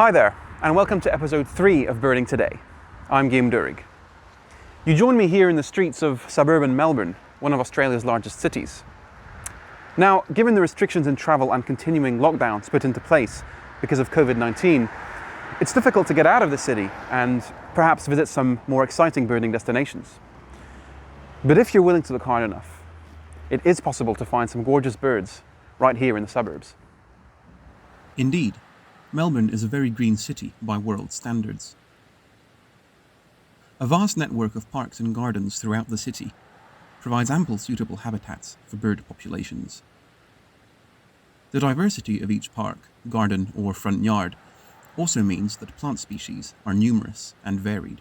Hi there, and welcome to episode 3 of Birding Today. I'm Guillaume Doerig. You join me here in the streets of suburban Melbourne, one of Australia's largest cities. Now, given the restrictions in travel and continuing lockdowns put into place because of COVID-19, it's difficult to get out of the city and perhaps visit some more exciting birding destinations. But if you're willing to look hard enough, it is possible to find some gorgeous birds right here in the suburbs. Indeed, Melbourne is a very green city by world standards. A vast network of parks and gardens throughout the city provides ample suitable habitats for bird populations. The diversity of each park, garden or front yard also means that plant species are numerous and varied.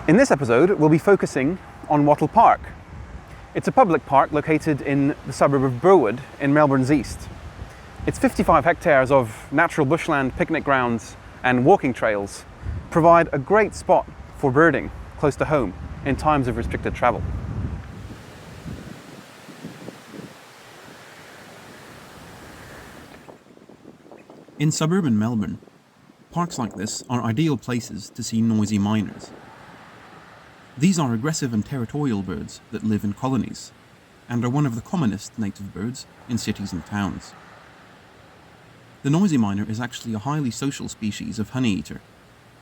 In this episode, we'll be focusing on Wattle Park. It's a public park located in the suburb of Burwood in Melbourne's east. Its 55 hectares of natural bushland, picnic grounds and walking trails provide a great spot for birding close to home in times of restricted travel. In suburban Melbourne, parks like this are ideal places to see noisy miners. These are aggressive and territorial birds that live in colonies and are one of the commonest native birds in cities and towns. The noisy miner is actually a highly social species of honeyeater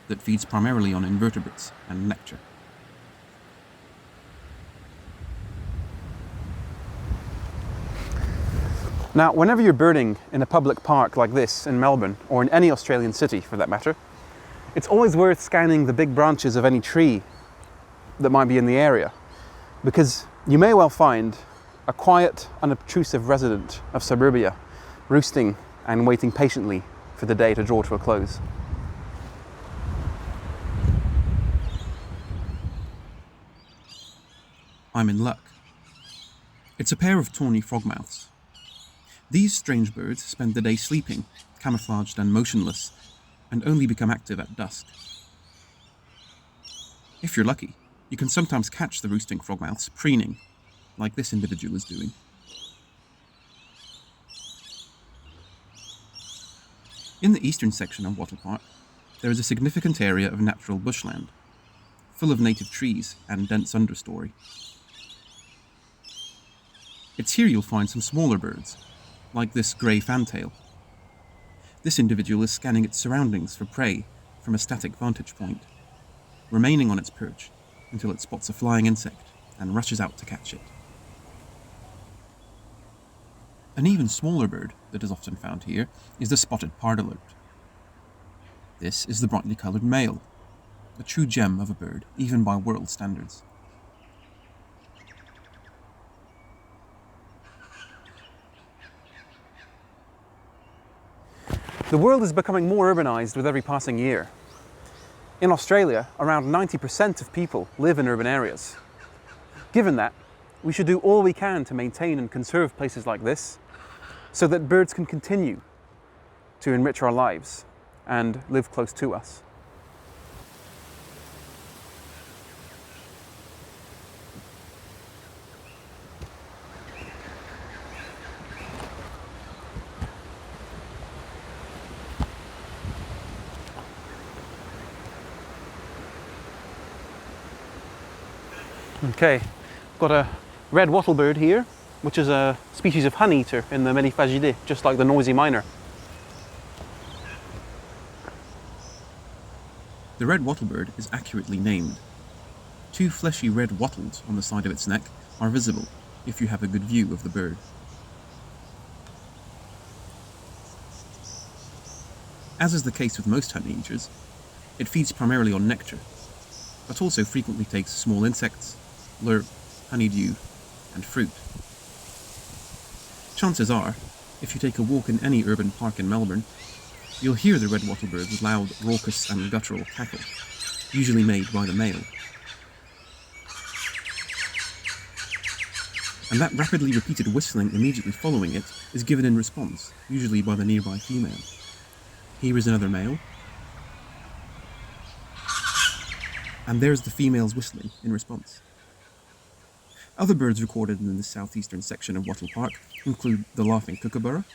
that feeds primarily on invertebrates and nectar. Now, whenever you're birding in a public park like this in Melbourne, or in any Australian city for that matter, it's always worth scanning the big branches of any tree that might be in the area, because you may well find a quiet, unobtrusive resident of suburbia roosting and waiting patiently for the day to draw to a close. I'm in luck. It's a pair of tawny frogmouths. These strange birds spend the day sleeping, camouflaged and motionless, and only become active at dusk. If you're lucky, you can sometimes catch the roosting frogmouths preening, like this individual is doing. In the eastern section of Wattle Park, there is a significant area of natural bushland, full of native trees and dense understory. It's here you'll find some smaller birds, like this grey fantail. This individual is scanning its surroundings for prey from a static vantage point, remaining on its perch until it spots a flying insect and rushes out to catch it. An even smaller bird that is often found here is the spotted Pardalote. This is the brightly coloured male, a true gem of a bird, even by world standards. The world is becoming more urbanised with every passing year. In Australia, around 90% of people live in urban areas. Given that, we should do all we can to maintain and conserve places like this, so that birds can continue to enrich our lives and live close to us. Okay, got a red wattlebird here, which is a species of honeyeater in the Meliphagidae, just like the noisy miner. The red wattlebird is accurately named. 2 fleshy red wattles on the side of its neck are visible if you have a good view of the bird. As is the case with most honeyeaters, it feeds primarily on nectar, but also frequently takes small insects, lerp, honeydew, and fruit. Chances are, if you take a walk in any urban park in Melbourne, you'll hear the red wattlebird's loud, raucous and guttural cackle, usually made by the male. And that rapidly repeated whistling immediately following it is given in response, usually by the nearby female. Here is another male, and there's the female's whistling in response. Other birds recorded in the southeastern section of Wattle Park include the laughing Kookaburra,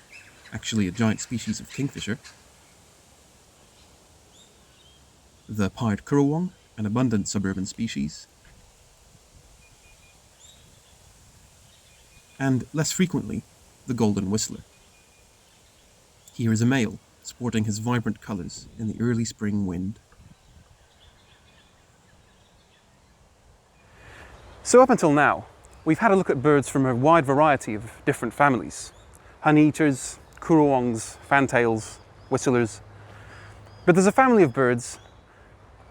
actually a giant species of kingfisher, the pied Currawong, an abundant suburban species, and, less frequently, the golden whistler. Here is a male, sporting his vibrant colours in the early spring wind. So up until now, we've had a look at birds from a wide variety of different families. Honeyeaters, Currawongs, Fantails, Whistlers. But there's a family of birds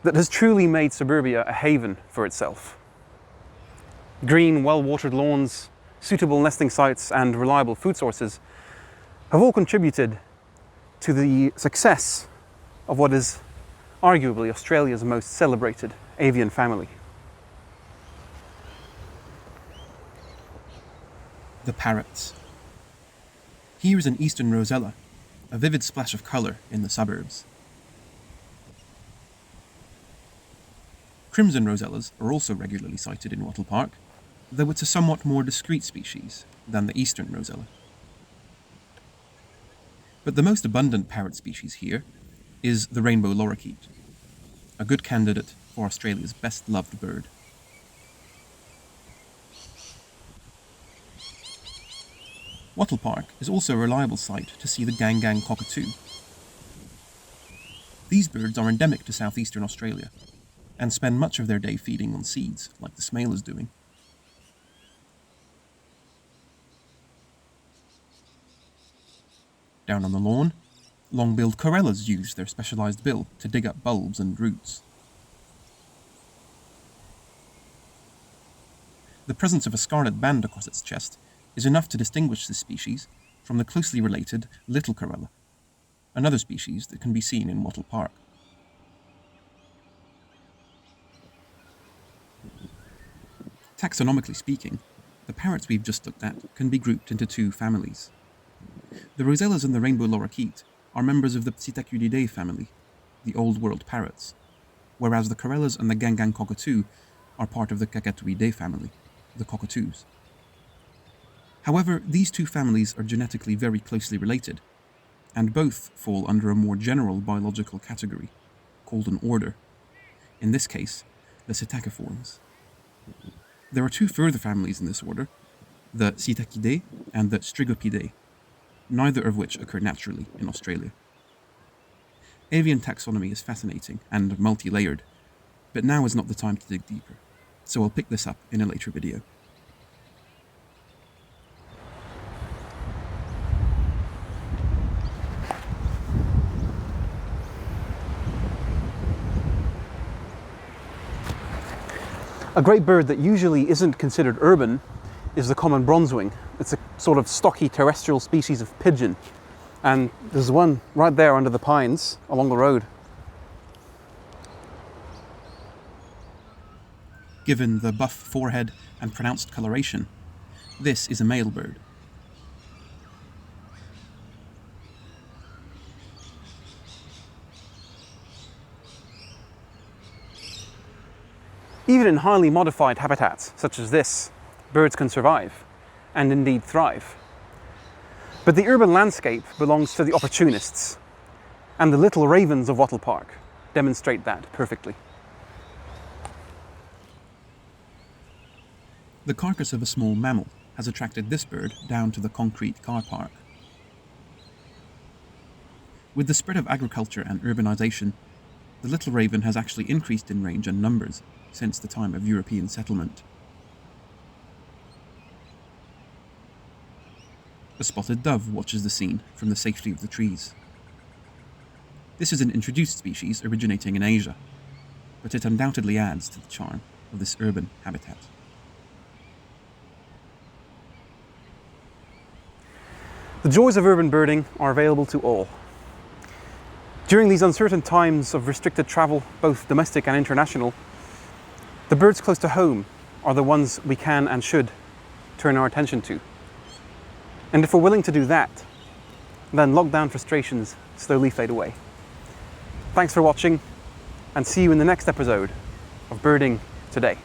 that has truly made suburbia a haven for itself. Green, well-watered lawns, suitable nesting sites and reliable food sources have all contributed to the success of what is arguably Australia's most celebrated avian family. The parrots. Here is an eastern Rosella, a vivid splash of colour in the suburbs. Crimson Rosellas are also regularly sighted in Wattle Park, though it's a somewhat more discreet species than the eastern Rosella. But the most abundant parrot species here is the rainbow Lorikeet, a good candidate for Australia's best-loved bird. Wattle Park is also a reliable site to see the Gang Cockatoo. These birds are endemic to southeastern Australia and spend much of their day feeding on seeds, like the smale is doing. Down on the lawn, long-billed Corellas use their specialised bill to dig up bulbs and roots. The presence of a scarlet band across its chest is enough to distinguish this species from the closely related little Corella, another species that can be seen in Wattle Park. Taxonomically speaking, the parrots we've just looked at can be grouped into two families. The Rosellas and the rainbow Lorikeet are members of the Psittaculidae family, the Old World parrots, whereas the Corellas and the Gang Cockatoo are part of the Cockatooidae family, the cockatoos. However, these two families are genetically very closely related, and both fall under a more general biological category, called an order, in this case, the Psittaciformes. There are two further families in this order, the Psittacidae and the Strigopidae, neither of which occur naturally in Australia. Avian taxonomy is fascinating and multi-layered, but now is not the time to dig deeper, so I'll pick this up in a later video. A great bird that usually isn't considered urban is the common bronzewing. It's a sort of stocky terrestrial species of pigeon. And there's one right there under the pines along the road. Given the buff forehead and pronounced coloration, this is a male bird. Even in highly modified habitats, such as this, birds can survive, and indeed thrive. But the urban landscape belongs to the opportunists, and the little ravens of Wattle Park demonstrate that perfectly. The carcass of a small mammal has attracted this bird down to the concrete car park. With the spread of agriculture and urbanisation, the little raven has actually increased in range and numbers since the time of European settlement. A spotted dove watches the scene from the safety of the trees. This is an introduced species originating in Asia, but it undoubtedly adds to the charm of this urban habitat. The joys of urban birding are available to all. During these uncertain times of restricted travel, both domestic and international, the birds close to home are the ones we can and should turn our attention to. And if we're willing to do that, then lockdown frustrations slowly fade away. Thanks for watching, and see you in the next episode of Birding Today.